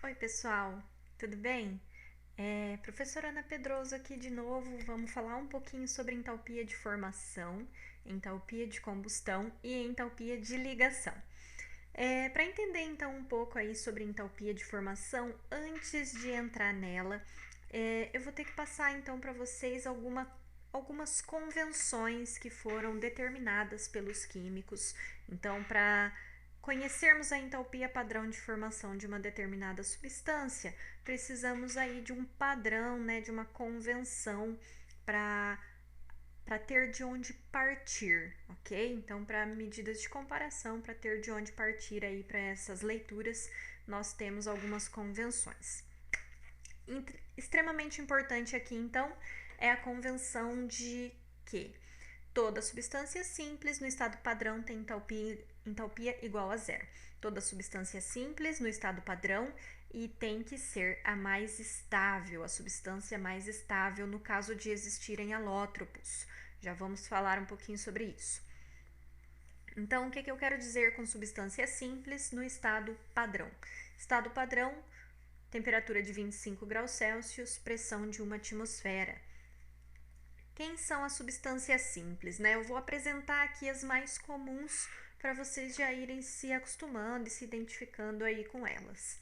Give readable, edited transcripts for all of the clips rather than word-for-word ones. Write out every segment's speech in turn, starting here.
Oi, pessoal, tudo bem? Professora Ana Pedroso aqui de novo. Vamos falar um pouquinho sobre entalpia de formação, entalpia de combustão e entalpia de ligação. Para entender então um pouco aí sobre entalpia de formação, antes de entrar nela, eu vou ter que passar então para vocês algumas convenções que foram determinadas pelos químicos. Então, para conhecermos a entalpia padrão de formação de uma determinada substância, precisamos aí de um padrão, né, de uma convenção para ter de onde partir, ok? Então, para medidas de comparação, para ter de onde partir aí para essas leituras, nós temos algumas convenções. Extremamente importante aqui, então, é a convenção de que toda substância simples no estado padrão tem entalpia igual a zero. Toda substância simples no estado padrão e tem que ser a mais estável, a substância mais estável no caso de existirem alótropos. Já vamos falar um pouquinho sobre isso. Então, o que eu quero dizer com substância simples no estado padrão? Estado padrão, temperatura de 25 graus Celsius, pressão de 1 atmosfera. Quem são as substâncias simples, né? Eu vou apresentar aqui as mais comuns para vocês já irem se acostumando e se identificando aí com elas.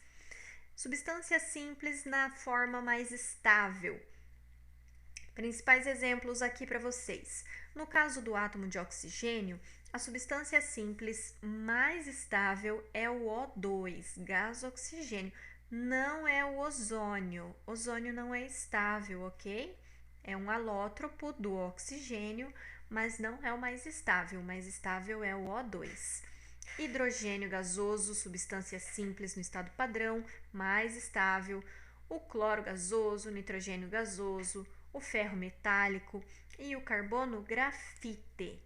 Substância simples na forma mais estável. Principais exemplos aqui para vocês. No caso do átomo de oxigênio, a substância simples mais estável é o O2, gás oxigênio. Não é o ozônio. Ozônio não é estável, ok? É um alótropo do oxigênio, mas não é o mais estável. O mais estável é o O2. Hidrogênio gasoso, substância simples no estado padrão, mais estável. O cloro gasoso, o nitrogênio gasoso, o ferro metálico e o carbono grafite.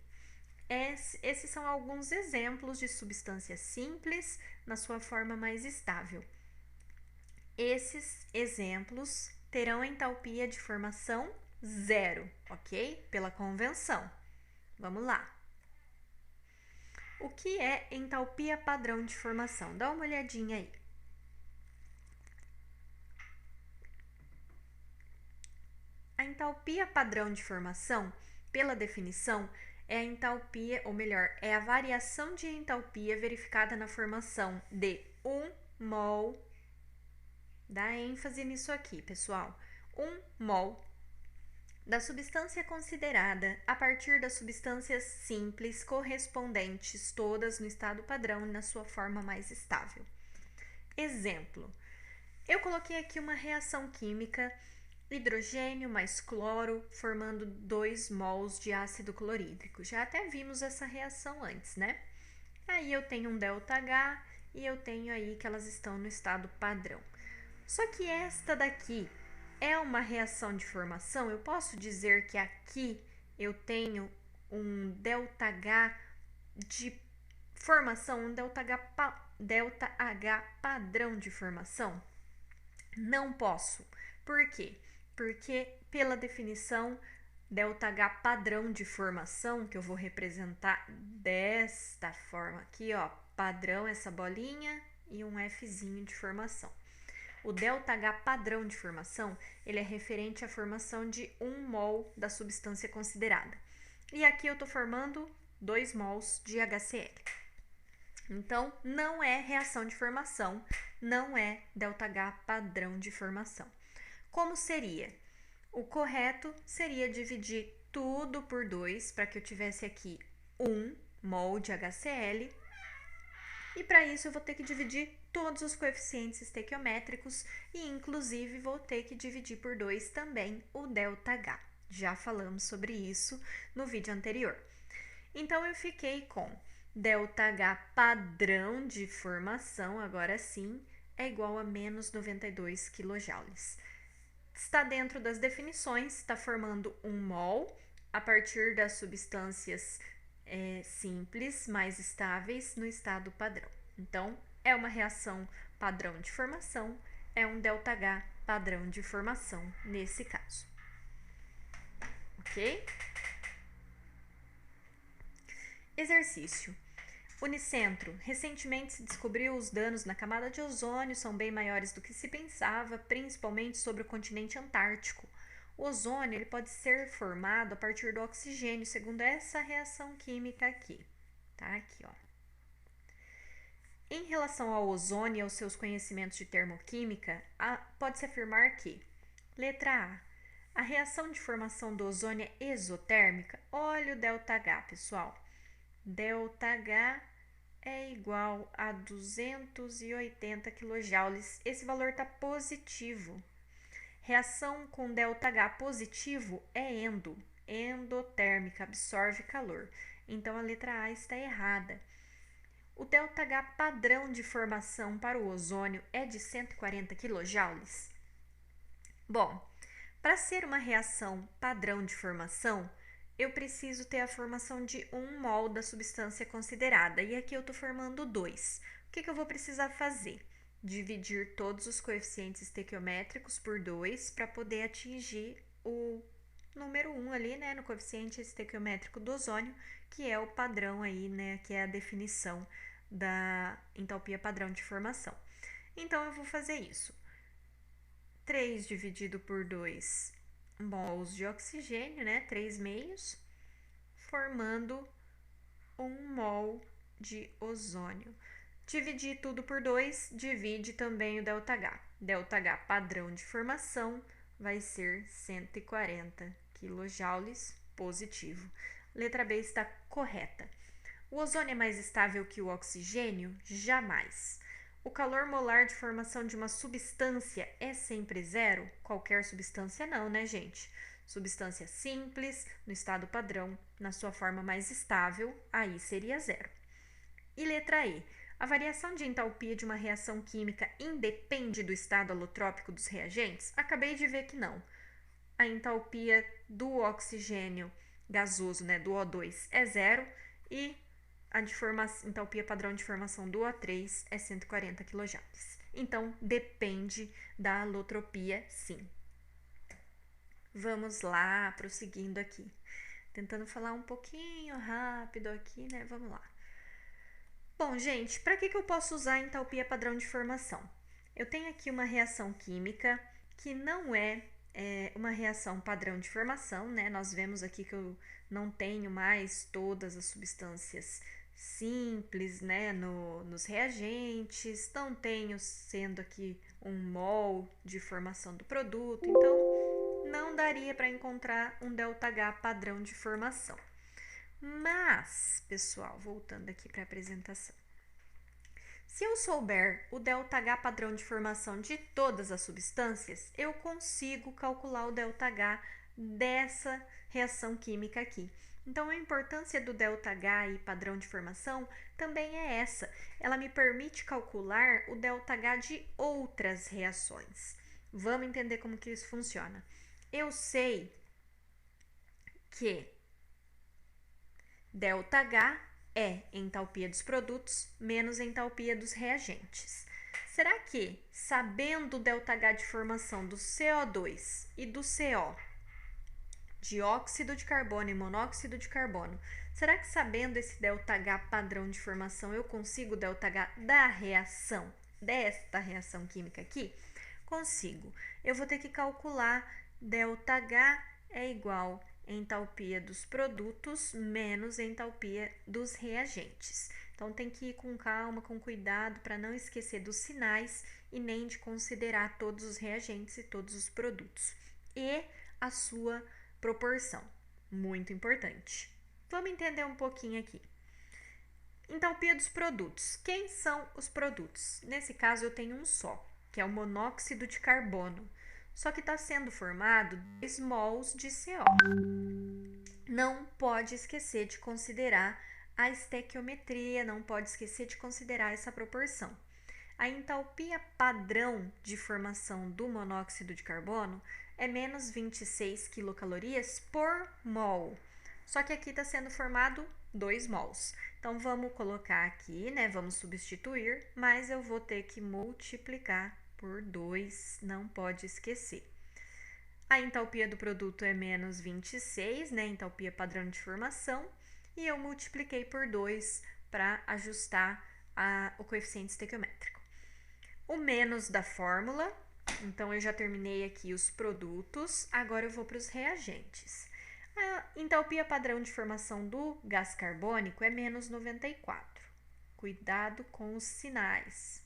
Esses são alguns exemplos de substâncias simples na sua forma mais estável. Esses exemplos terão entalpia de formação zero, ok? Pela convenção. Vamos lá. O que é entalpia padrão de formação? Dá uma olhadinha aí. A entalpia padrão de formação, pela definição, é a entalpia, ou melhor, é a variação de entalpia verificada na formação de 1 mol. Dá ênfase nisso aqui, pessoal. 1 mol da substância considerada a partir das substâncias simples correspondentes, todas no estado padrão e na sua forma mais estável. Exemplo: eu coloquei aqui uma reação química, hidrogênio mais cloro, formando 2 mols de ácido clorídrico. Já até vimos essa reação antes, né? Aí eu tenho um ΔH e eu tenho aí que elas estão no estado padrão. Só que esta daqui é uma reação de formação. Eu posso dizer que aqui eu tenho um ΔH de formação, um ΔH padrão de formação? Não posso. Por quê? Porque, pela definição, ΔH padrão de formação, que eu vou representar desta forma aqui, ó, padrão, essa bolinha e um Fzinho de formação. O ΔH padrão de formação, ele é referente à formação de 1 mol da substância considerada. E aqui eu estou formando 2 mols de HCl. Então, não é reação de formação, não é ΔH padrão de formação. Como seria? O correto seria dividir tudo por 2, para que eu tivesse aqui 1 mol de HCl. E para isso eu vou ter que dividir todos os coeficientes estequiométricos e inclusive vou ter que dividir por 2 também o ΔH. Já falamos sobre isso no vídeo anterior. Então eu fiquei com ΔH padrão de formação, agora sim, é igual a menos 92 kJ. Está dentro das definições, está formando 1 mol a partir das substâncias simples, mais estáveis no estado padrão. Então, é uma reação padrão de formação, é um ΔH padrão de formação nesse caso. Ok? Exercício. Unicentro. Recentemente se descobriu os danos na camada de ozônio são bem maiores do que se pensava, principalmente sobre o continente antártico. O ozônio ele pode ser formado a partir do oxigênio, segundo essa reação química aqui. Tá aqui, ó. Em relação ao ozônio e aos seus conhecimentos de termoquímica, pode-se afirmar que, letra A reação de formação do ozônio é exotérmica. Olha o ΔH, pessoal. ΔH é igual a 280 kJ. Esse valor está positivo. Reação com ΔH positivo é endotérmica, absorve calor. Então, a letra A está errada. O ΔH padrão de formação para o ozônio é de 140 kJ. Bom, para ser uma reação padrão de formação, eu preciso ter a formação de 1 mol da substância considerada. E aqui eu estou formando 2. O que eu vou precisar fazer? Dividir todos os coeficientes estequiométricos por 2 para poder atingir o número 1 ali, né, no coeficiente estequiométrico do ozônio, que é o padrão aí, né, que é a definição da entalpia padrão de formação. Então, eu vou fazer isso. 3 dividido por 2 mols de oxigênio, né, 3 meios, formando 1 mol de ozônio. Dividir tudo por 2, divide também o ΔH. ΔH padrão de formação vai ser 140 kJ positivo. Letra B está correta. O ozônio é mais estável que o oxigênio? Jamais. O calor molar de formação de uma substância é sempre zero? Qualquer substância não, né, gente? Substância simples, no estado padrão, na sua forma mais estável, aí seria zero. E letra E. A variação de entalpia de uma reação química independe do estado alotrópico dos reagentes? Acabei de ver que não. A entalpia do oxigênio gasoso, né, do O2, é zero e a entalpia padrão de formação do O3 é 140 kJ. Então, depende da alotropia, sim. Vamos lá, prosseguindo aqui. Tentando falar um pouquinho rápido aqui, né? Vamos lá. Bom, gente, para que eu posso usar a entalpia padrão de formação? Eu tenho aqui uma reação química que não é uma reação padrão de formação, né? Nós vemos aqui que eu não tenho mais todas as substâncias simples, né, nos reagentes, não tenho sendo aqui 1 mol de formação do produto, então não daria para encontrar um ΔH padrão de formação. Mas, pessoal, voltando aqui para a apresentação, se eu souber o ΔH padrão de formação de todas as substâncias, eu consigo calcular o ΔH dessa reação química aqui. Então, a importância do ΔH e padrão de formação também é essa. Ela me permite calcular o ΔH de outras reações. Vamos entender como que isso funciona. Eu sei que ΔH é entalpia dos produtos menos entalpia dos reagentes. Será que, sabendo o ΔH de formação do CO2 e do CO, dióxido de carbono e monóxido de carbono, será que sabendo esse ΔH padrão de formação eu consigo o ΔH da reação, desta reação química aqui? Consigo. Eu vou ter que calcular ΔH é igual a entalpia dos produtos menos a entalpia dos reagentes. Então, tem que ir com calma, com cuidado, para não esquecer dos sinais e nem de considerar todos os reagentes e todos os produtos. E a sua proporção, muito importante. Vamos entender um pouquinho aqui. Entalpia dos produtos. Quem são os produtos? Nesse caso, eu tenho um só, que é o monóxido de carbono. Só que está sendo formado 2 mols de CO. Não pode esquecer de considerar a estequiometria, não pode esquecer de considerar essa proporção. A entalpia padrão de formação do monóxido de carbono é menos 26 quilocalorias por mol. Só que aqui está sendo formado 2 mols. Então, vamos colocar aqui, né? Vamos substituir, mas eu vou ter que multiplicar por 2, não pode esquecer. A entalpia do produto é menos 26, né? Entalpia padrão de formação. E eu multipliquei por 2 para ajustar o coeficiente estequiométrico. O menos da fórmula, então eu já terminei aqui os produtos, agora eu vou para os reagentes. A entalpia padrão de formação do gás carbônico é menos 94. Cuidado com os sinais.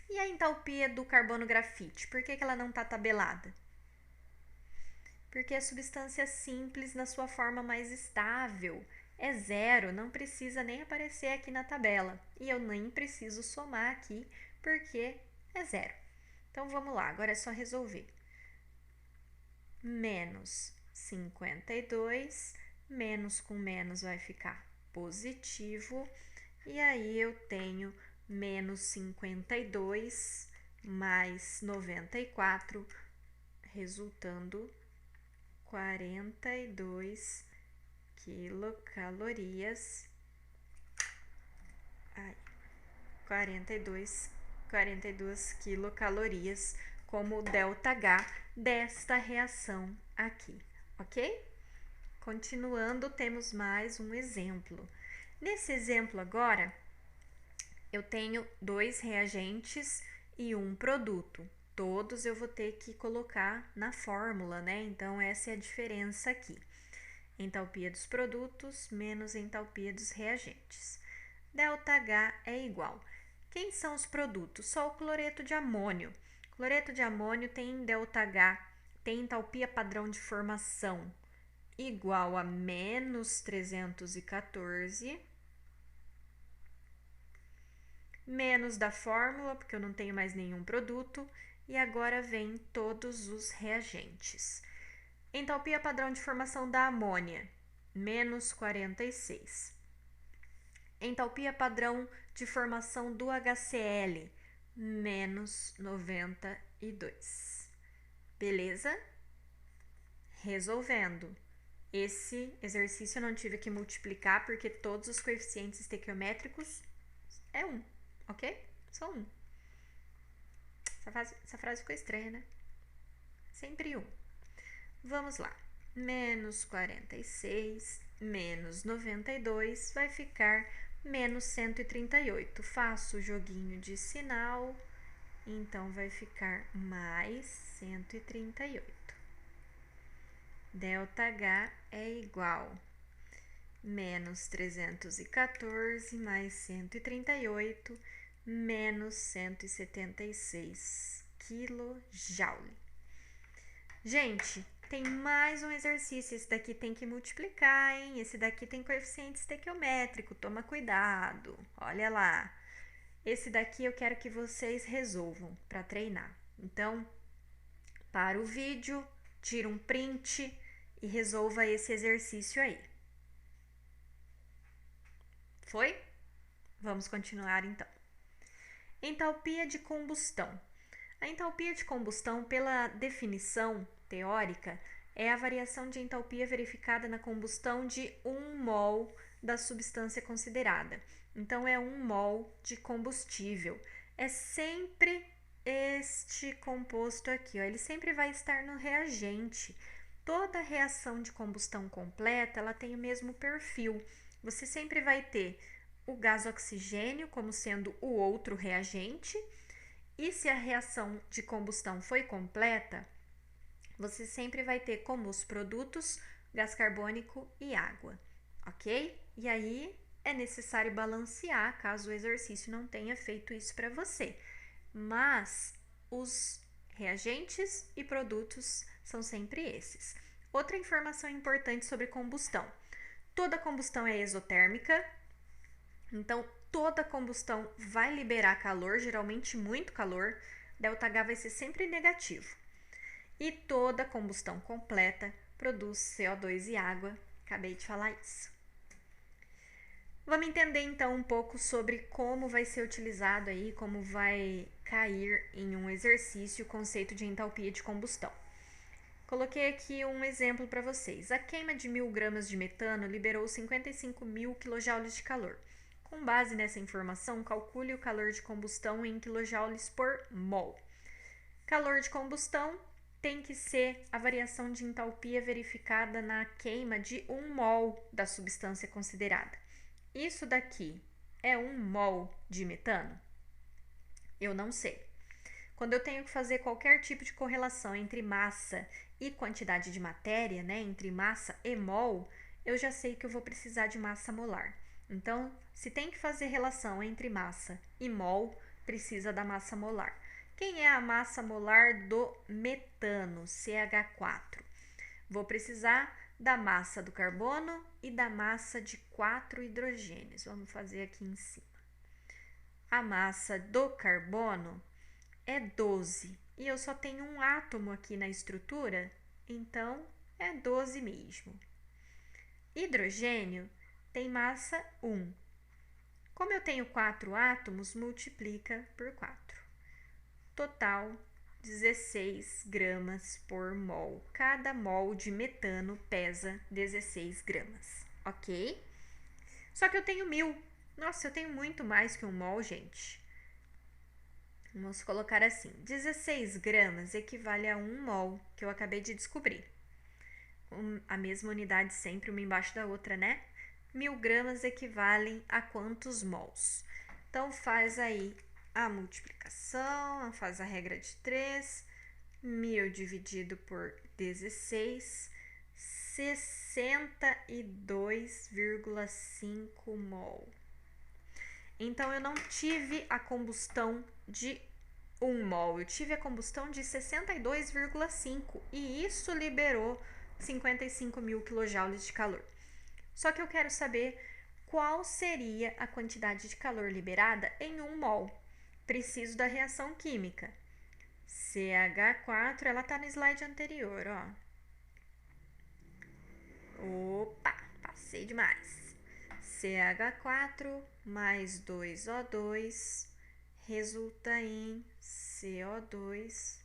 E a entalpia do carbono grafite, por que ela não está tabelada? Porque é substância simples na sua forma mais estável. É zero, não precisa nem aparecer aqui na tabela. E eu nem preciso somar aqui, porque é zero. Então, vamos lá, agora é só resolver. Menos 52, menos com menos vai ficar positivo. E aí, eu tenho menos 52 mais 94, resultando 42 quilocalorias. 42 quilocalorias como ΔH desta reação aqui, ok? Continuando, temos mais um exemplo. Nesse exemplo agora, eu tenho 2 reagentes e um produto. Todos eu vou ter que colocar na fórmula, né? Então, essa é a diferença aqui. Entalpia dos produtos menos entalpia dos reagentes. ΔH é igual. Quem são os produtos? Só o cloreto de amônio. Cloreto de amônio tem ΔH, tem entalpia padrão de formação igual a menos 314, menos da fórmula, porque eu não tenho mais nenhum produto, e agora vem todos os reagentes. Entalpia padrão de formação da amônia, menos 46. Entalpia padrão de formação do HCl, menos 92. Beleza? Resolvendo. Esse exercício eu não tive que multiplicar, porque todos os coeficientes estequiométricos é 1, ok? Só 1. Essa frase ficou estranha, né? Sempre 1. Vamos lá. Menos 46, menos 92, vai ficar menos 138. Faço o joguinho de sinal, então vai ficar mais 138. ΔH é igual menos 314 mais 138 menos 176 kJ. Gente, tem mais um exercício. Esse daqui tem que multiplicar, hein? Esse daqui tem coeficiente estequiométrico. Toma cuidado. Olha lá. Esse daqui eu quero que vocês resolvam para treinar. Então, para o vídeo, tira um print e resolva esse exercício aí. Foi? Vamos continuar então. Entalpia de combustão. A entalpia de combustão, pela definição teórica, é a variação de entalpia verificada na combustão de 1 mol da substância considerada. Então, é 1 mol de combustível. É sempre este composto aqui, ó, ele sempre vai estar no reagente. Toda reação de combustão completa, ela tem o mesmo perfil. Você sempre vai ter o gás oxigênio como sendo o outro reagente. E se a reação de combustão foi completa, você sempre vai ter como os produtos gás carbônico e água, ok? E aí é necessário balancear caso o exercício não tenha feito isso para você. Mas os reagentes e produtos são sempre esses. Outra informação importante sobre combustão. Toda combustão é exotérmica, então toda combustão vai liberar calor, geralmente muito calor. ΔH vai ser sempre negativo. E toda combustão completa produz CO2 e água. Acabei de falar isso. Vamos entender então um pouco sobre como vai ser utilizado aí, como vai cair em um exercício o conceito de entalpia de combustão. Coloquei aqui um exemplo para vocês. A queima de 1.000 gramas de metano liberou 55.000 kJ de calor. Com base nessa informação, calcule o calor de combustão em kJ por mol. Calor de combustão tem que ser a variação de entalpia verificada na queima de 1 mol da substância considerada. isso daqui é 1 mol de metano? Eu não sei. Quando eu tenho que fazer qualquer tipo de correlação entre massa e quantidade de matéria, né, entre massa e mol, eu já sei que eu vou precisar de massa molar. Então, se tem que fazer relação entre massa e mol, precisa da massa molar. Quem é a massa molar do metano, CH4? Vou precisar da massa do carbono e da massa de 4 hidrogênios. Vamos fazer aqui em cima. A massa do carbono é 12 e eu só tenho um átomo aqui na estrutura, então é 12 mesmo. Hidrogênio tem massa 1. Como eu tenho 4 átomos, multiplica por 4. Total, 16 gramas por mol. Cada mol de metano pesa 16 gramas, ok? Só que eu tenho 1000. Nossa, eu tenho muito mais que um mol, gente. Vamos colocar assim, 16 gramas equivale a 1 mol, que eu acabei de descobrir. A mesma unidade sempre uma embaixo da outra, né? 1000 gramas equivalem a quantos mols? Então, faz aí a multiplicação, faz a regra de 3, 1000 dividido por 16, 62,5 mol. Então, eu não tive a combustão de 1 mol, eu tive a combustão de 62,5 e isso liberou 55 mil quilojoules de calor. Só que eu quero saber qual seria a quantidade de calor liberada em 1 mol. Preciso da reação química. CH4, ela tá no slide anterior, ó. Opa, passei demais. CH4 mais 2O2 resulta em CO2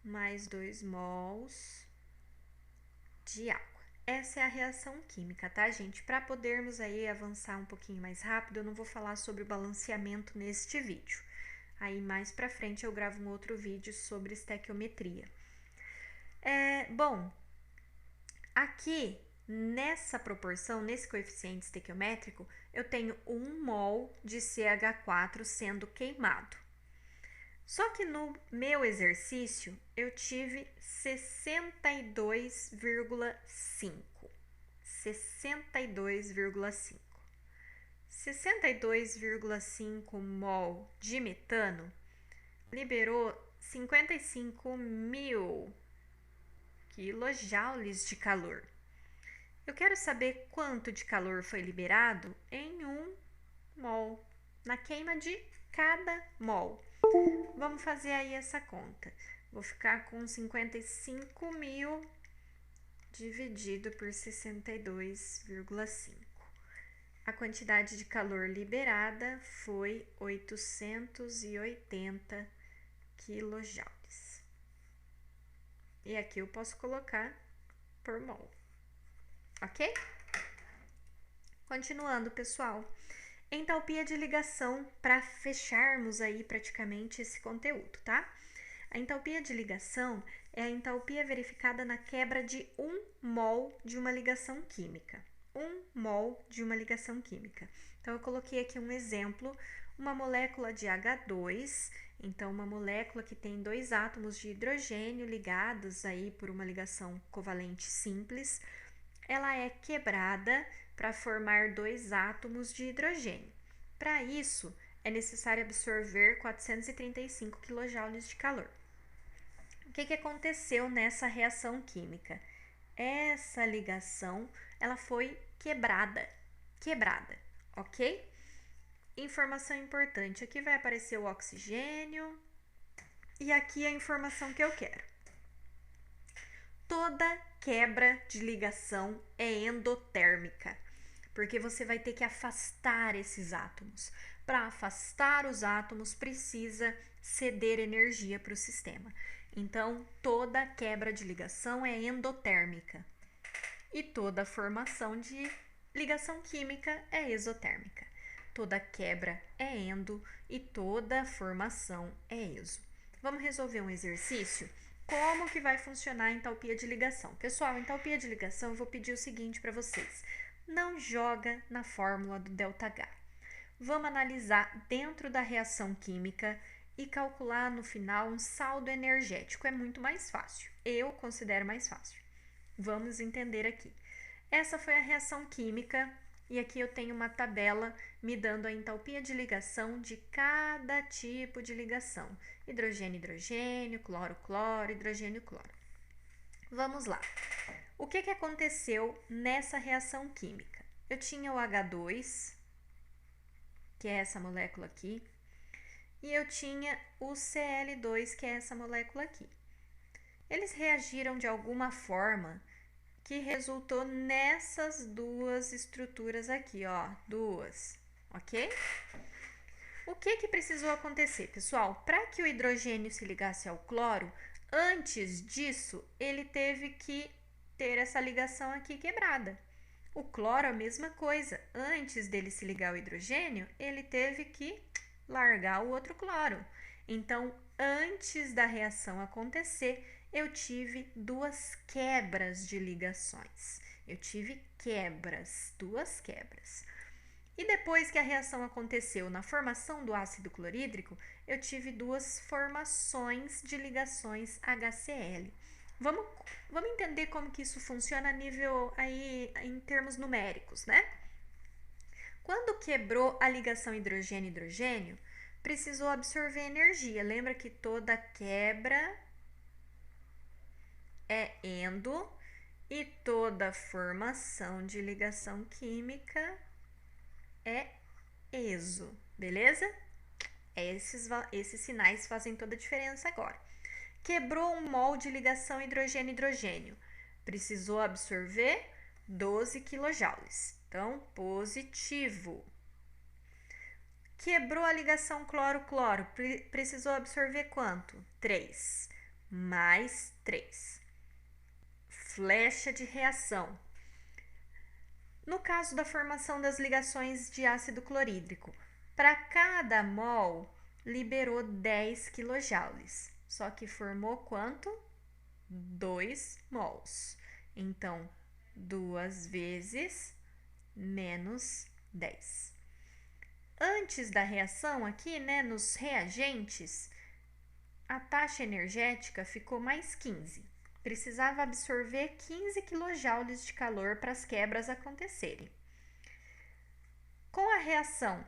mais 2 mols de água. Essa é a reação química, tá, gente? Para podermos aí avançar um pouquinho mais rápido, eu não vou falar sobre o balanceamento neste vídeo. Aí mais pra frente eu gravo um outro vídeo sobre estequiometria. Bom, aqui nessa proporção, nesse coeficiente estequiométrico, eu tenho 1 mol de CH4 sendo queimado. Só que no meu exercício eu tive 62,5. 62,5 mol de metano liberou 55 mil quilojoules de calor. Eu quero saber quanto de calor foi liberado em 1 mol, na queima de cada mol. Vamos fazer aí essa conta. Vou ficar com 55 mil dividido por 62,5. A quantidade de calor liberada foi 880 quilojoules. E aqui eu posso colocar por mol. Ok? Continuando, pessoal. Entalpia de ligação para fecharmos aí praticamente esse conteúdo, tá? A entalpia de ligação é a entalpia verificada na quebra de 1 mol de uma ligação química. 1 mol de uma ligação química. Então, eu coloquei aqui um exemplo, uma molécula de H2, então uma molécula que tem 2 átomos de hidrogênio ligados aí por uma ligação covalente simples, ela é quebrada para formar 2 átomos de hidrogênio. Para isso, é necessário absorver 435 kJ de calor. O que aconteceu nessa reação química? Essa ligação, ela foi quebrada, ok? Informação importante, aqui vai aparecer o oxigênio e aqui a informação que eu quero. Toda quebra de ligação é endotérmica, porque você vai ter que afastar esses átomos. Para afastar os átomos, precisa ceder energia para o sistema. Então, toda quebra de ligação é endotérmica. E toda formação de ligação química é exotérmica. Toda quebra é endo e toda formação é exo. Vamos resolver um exercício? Como que vai funcionar a entalpia de ligação? Pessoal, a entalpia de ligação, eu vou pedir o seguinte para vocês. não joga na fórmula do ΔH. Vamos analisar dentro da reação química e calcular no final um saldo energético. É muito mais fácil. Eu considero mais fácil. Vamos entender aqui. Essa foi a reação química e aqui eu tenho uma tabela me dando a entalpia de ligação de cada tipo de ligação. Hidrogênio, hidrogênio, cloro, cloro, hidrogênio, cloro. Vamos lá. O que aconteceu nessa reação química? Eu tinha o H2, que é essa molécula aqui, e eu tinha o Cl2, que é essa molécula aqui. Eles reagiram de alguma forma que resultou nessas duas estruturas aqui, ó, duas, ok? O que precisou acontecer, pessoal? Para que o hidrogênio se ligasse ao cloro, antes disso, ele teve que ter essa ligação aqui quebrada. O cloro, a mesma coisa. Antes dele se ligar ao hidrogênio, ele teve que largar o outro cloro. Então, antes da reação acontecer, eu tive duas quebras de ligações. Eu tive quebras, duas quebras. E depois que a reação aconteceu na formação do ácido clorídrico, eu tive duas formações de ligações HCl. Vamos entender como que isso funciona a nível aí em termos numéricos, né? Quando quebrou a ligação hidrogênio-hidrogênio, precisou absorver energia. Lembra que toda quebra é endo e toda formação de ligação química é exo, beleza? Esses sinais fazem toda a diferença agora. Quebrou um mol de ligação hidrogênio-hidrogênio. Precisou absorver 12 kJ. Então, positivo. Quebrou a ligação cloro-cloro. Precisou absorver quanto? 3. Mais 3. Flecha de reação. No caso da formação das ligações de ácido clorídrico, para cada mol liberou 10 kJ. Só que formou quanto? 2 mols. Então, 2 vezes menos 10. Antes da reação aqui, né, nos reagentes, a taxa energética ficou mais 15. Precisava absorver 15 kJ de calor para as quebras acontecerem. Com a reação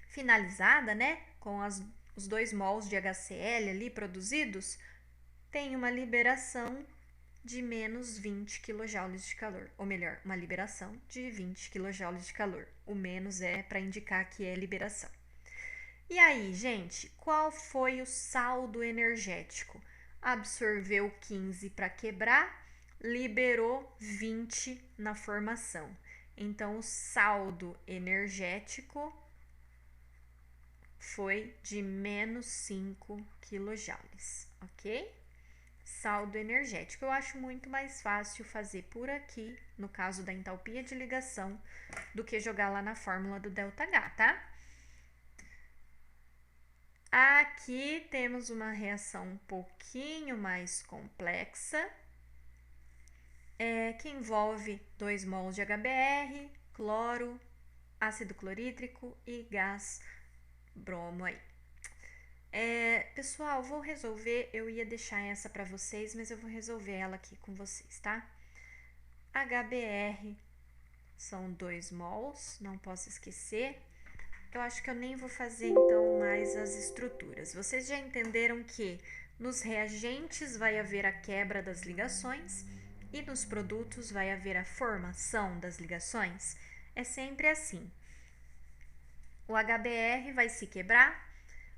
finalizada, né, com os 2 mols de HCl ali produzidos, tem uma liberação de menos 20 kJ de calor, ou melhor, uma liberação de 20 kJ de calor. O menos é para indicar que é liberação. E aí, gente, qual foi o saldo energético? Absorveu 15 para quebrar, liberou 20 na formação. Então, o saldo energético foi de menos 5 kJ, ok? Saldo energético. Eu acho muito mais fácil fazer por aqui, no caso da entalpia de ligação, do que jogar lá na fórmula do ΔH, tá? Aqui temos uma reação um pouquinho mais complexa, que envolve 2 mols de HBr, cloro, ácido clorídrico e gás bromo aí. Pessoal, vou resolver, eu ia deixar essa para vocês, mas eu vou resolver ela aqui com vocês, tá? HBr são 2 mols, não posso esquecer. Eu acho que eu nem vou fazer então mais as estruturas. Vocês já entenderam que nos reagentes vai haver a quebra das ligações e nos produtos vai haver a formação das ligações? É sempre assim. O HBr vai se quebrar,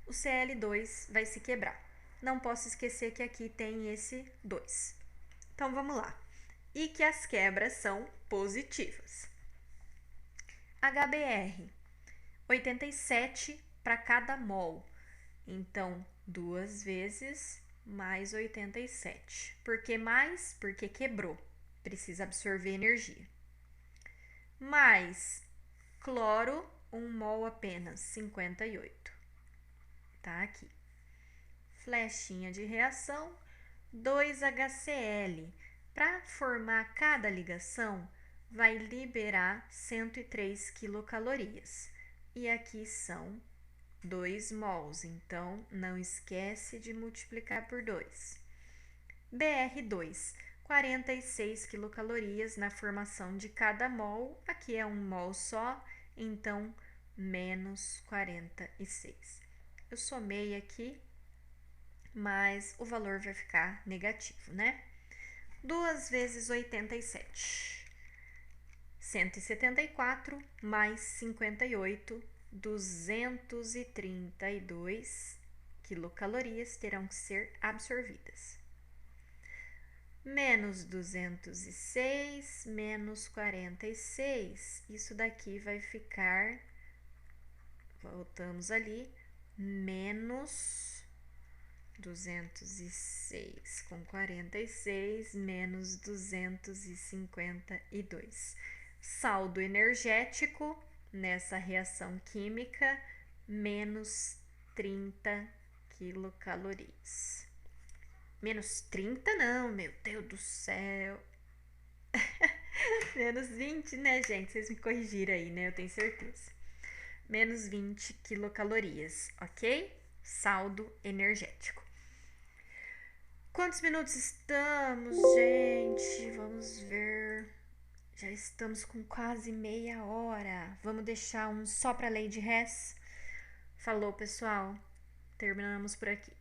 o Cl2 vai se quebrar. Não posso esquecer que aqui tem esse 2. Então, vamos lá. E que as quebras são positivas. HBr, 87 para cada mol. Então, 2 vezes mais 87. Por que mais? Porque quebrou. Precisa absorver energia. Mais cloro, 1 mol apenas, 58. Tá aqui. Flechinha de reação, 2 HCl. Para formar cada ligação, vai liberar 103 quilocalorias. E aqui são 2 mols, então não esquece de multiplicar por 2. BR2, 46 quilocalorias na formação de cada mol, aqui é um mol só, então menos 46. Eu somei aqui, mas o valor vai ficar negativo, né? 2 vezes 87. 174 mais 58, 232 quilocalorias terão que ser absorvidas. Menos 206, menos 46. Isso daqui vai ficar, voltamos ali, menos 206 com 46, menos 252. Saldo energético nessa reação química, menos 30 quilocalorias. Menos 30 não, meu Deus do céu. Menos 20, né, gente? Vocês me corrigiram aí, né? Eu tenho certeza. Menos 20 quilocalorias, ok? Saldo energético. Quantos minutos estamos, gente? Vamos ver. Já estamos com quase meia hora. Vamos deixar um só para lei de Hess. Falou, pessoal. Terminamos por aqui.